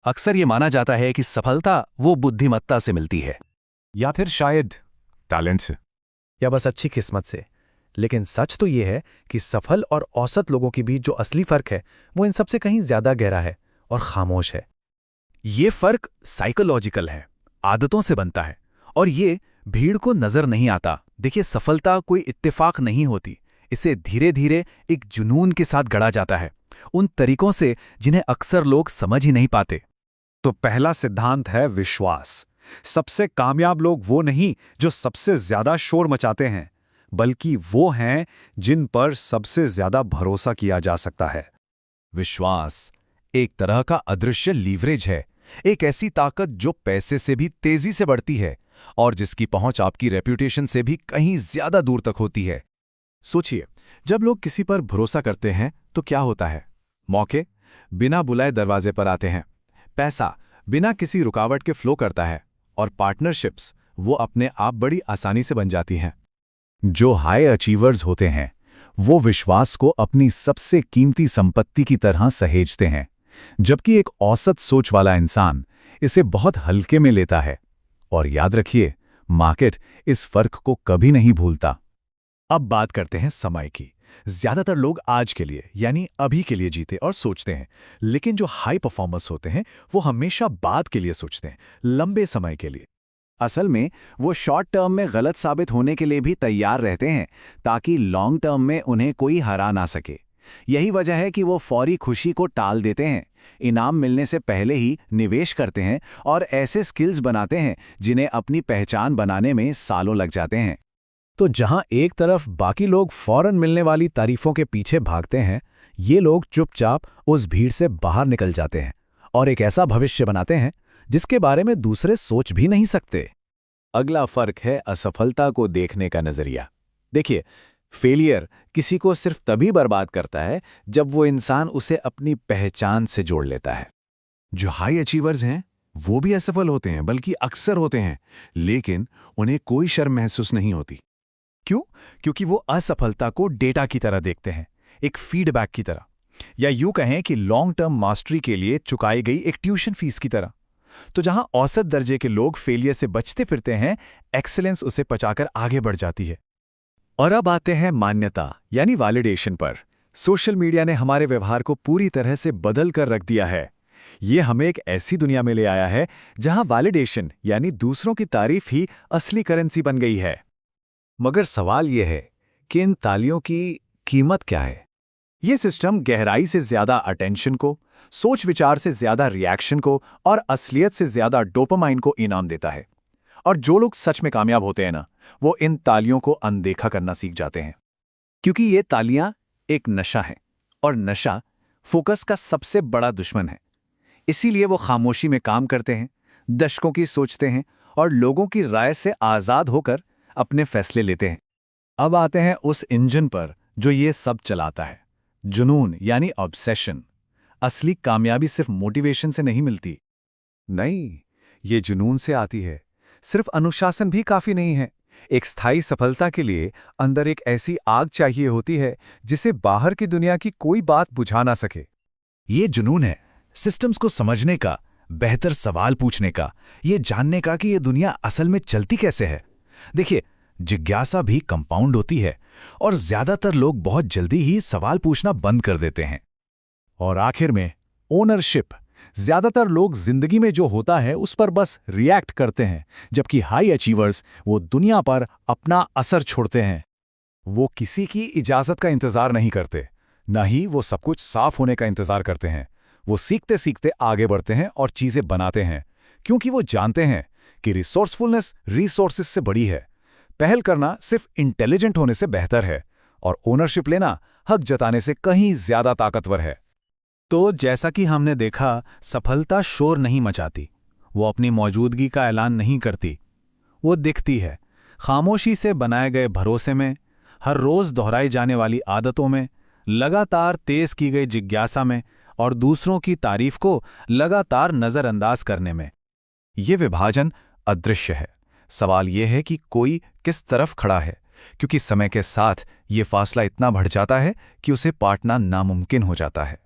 अक्सर ये माना जाता है कि सफलता वो बुद्धिमत्ता से मिलती है। या फिर शायद टैलेंट से। या बस अच्छी किस्मत से। लेकिन सच तो ये है कि सफल और औसत लोगों के बीच जो असली फर्क है वो इन सबसे कहीं ज्यादा गहरा है और खामोश है। ये फर्क साइकोलॉजिकल है, आदतों से बनता है, और ये भीड़ को नजर नहीं आता। देखिए, सफलता कोई इत्तेफाक नहीं होती, इसे धीरे धीरे एक जुनून के साथ गढ़ा जाता है, उन तरीकों से जिन्हें अक्सर लोग समझ ही नहीं पाते। तो पहला सिद्धांत है विश्वास। सबसे कामयाब लोग वो नहीं जो सबसे ज्यादा शोर मचाते हैं, बल्कि वो हैं जिन पर सबसे ज्यादा भरोसा किया जा सकता है। विश्वास एक तरह का अदृश्य लीवरेज है, एक ऐसी ताकत जो पैसे से भी तेजी से बढ़ती है और जिसकी पहुंच आपकी रेप्यूटेशन से भी कहीं ज्यादा दूर तक होती है। सोचिए, जब लोग किसी पर भरोसा करते हैं तो क्या होता है? मौके बिना बुलाए दरवाजे पर आते हैं, पैसा बिना किसी रुकावट के फ्लो करता है, और पार्टनरशिप्स वो अपने आप बड़ी आसानी से बन जाती हैं। जो हाई अचीवर्स होते हैं वो विश्वास को अपनी सबसे कीमती संपत्ति की तरह सहेजते हैं, जबकि एक औसत सोच वाला इंसान इसे बहुत हल्के में लेता है। और याद रखिए, मार्केट इस फर्क को कभी नहीं भूलता। अब बात करते हैं समय की। ज्यादातर लोग आज के लिए यानी अभी के लिए जीते और सोचते हैं, लेकिन जो हाई परफॉर्मर्स होते हैं वो हमेशा बाद के लिए सोचते हैं, लंबे समय के लिए। असल में वो शॉर्ट टर्म में गलत साबित होने के लिए भी तैयार रहते हैं, ताकि लॉन्ग टर्म में उन्हें कोई हरा ना सके। यही वजह है कि वो फौरी खुशी को टाल देते हैं, इनाम मिलने से पहले ही निवेश करते हैं और ऐसे स्किल्स बनाते हैं जिन्हें अपनी पहचान बनाने में सालों लग जाते हैं। तो जहां एक तरफ बाकी लोग फौरन मिलने वाली तारीफों के पीछे भागते हैं, ये लोग चुपचाप उस भीड़ से बाहर निकल जाते हैं और एक ऐसा भविष्य बनाते हैं जिसके बारे में दूसरे सोच भी नहीं सकते। अगला फर्क है असफलता को देखने का नजरिया। देखिए, फेलियर किसी को सिर्फ तभी बर्बाद करता है जब वो इंसान उसे अपनी पहचान से जोड़ लेता है। जो हाई अचीवर्स हैं वो भी असफल होते हैं, बल्कि अक्सर होते हैं, लेकिन उन्हें कोई शर्म महसूस नहीं होती। क्यों? क्योंकि वो असफलता को डेटा की तरह देखते हैं, एक फीडबैक की तरह, या यूं कहें कि लॉन्ग टर्म मास्टरी के लिए चुकाई गई एक ट्यूशन फीस की तरह। तो जहां औसत दर्जे के लोग फेलियर से बचते फिरते हैं, एक्सीलेंस उसे पचाकर आगे बढ़ जाती है। और अब आते हैं मान्यता यानी वैलिडेशन पर। सोशल मीडिया ने हमारे व्यवहार को पूरी तरह से बदल कर रख दिया है। ये हमें एक ऐसी दुनिया में ले आया है जहां वैलिडेशन यानी दूसरों की तारीफ ही असली करेंसी बन गई है। मगर सवाल यह है कि इन तालियों की कीमत क्या है? ये सिस्टम गहराई से ज्यादा अटेंशन को, सोच विचार से ज्यादा रिएक्शन को और असलियत से ज्यादा डोपामाइन को इनाम देता है। और जो लोग सच में कामयाब होते हैं ना, वो इन तालियों को अनदेखा करना सीख जाते हैं। क्योंकि ये तालियां एक नशा है, और नशा फोकस का सबसे बड़ा दुश्मन है। इसीलिए वो खामोशी में काम करते हैं, दशकों की सोचते हैं और लोगों की राय से आज़ाद होकर अपने फैसले लेते हैं। अब आते हैं उस इंजन पर जो ये सब चलाता है, जुनून यानी ऑब्सेशन। असली कामयाबी सिर्फ मोटिवेशन से नहीं मिलती। नहीं, ये जुनून से आती है। सिर्फ अनुशासन भी काफी नहीं है। एक स्थायी सफलता के लिए अंदर एक ऐसी आग चाहिए होती है जिसे बाहर की दुनिया की कोई बात बुझा ना सके। ये जुनून है सिस्टम्स को समझने का, बेहतर सवाल पूछने का, ये जानने का कि ये दुनिया असल में चलती कैसे है। देखिए, जिज्ञासा भी कंपाउंड होती है, और ज्यादातर लोग बहुत जल्दी ही सवाल पूछना बंद कर देते हैं। और आखिर में ओनरशिप। ज्यादातर लोग जिंदगी में जो होता है उस पर बस रिएक्ट करते हैं, जबकि हाई अचीवर्स वो दुनिया पर अपना असर छोड़ते हैं। वो किसी की इजाजत का इंतजार नहीं करते, न ही वो सब कुछ साफ होने का इंतजार करते हैं। वो सीखते सीखते आगे बढ़ते हैं और चीजें बनाते हैं, क्योंकि वो जानते हैं कि रिसोर्सफुलनेस रिसोर्सेस से बड़ी है। पहल करना सिर्फ इंटेलिजेंट होने से बेहतर है, और ओनरशिप लेना हक जताने से कहीं ज्यादा ताकतवर है। तो जैसा कि हमने देखा, सफलता शोर नहीं मचाती, वो अपनी मौजूदगी का ऐलान नहीं करती। वो दिखती है खामोशी से बनाए गए भरोसे में, हर रोज दोहराई जाने वाली आदतों में, लगातार तेज की गई जिज्ञासा में, और दूसरों की तारीफ को लगातार नजरअंदाज करने में। ये विभाजन अदृश्य है। सवाल यह है कि कोई किस तरफ खड़ा है, क्योंकि समय के साथ ये फासला इतना बढ़ जाता है कि उसे पाटना नामुमकिन हो जाता है।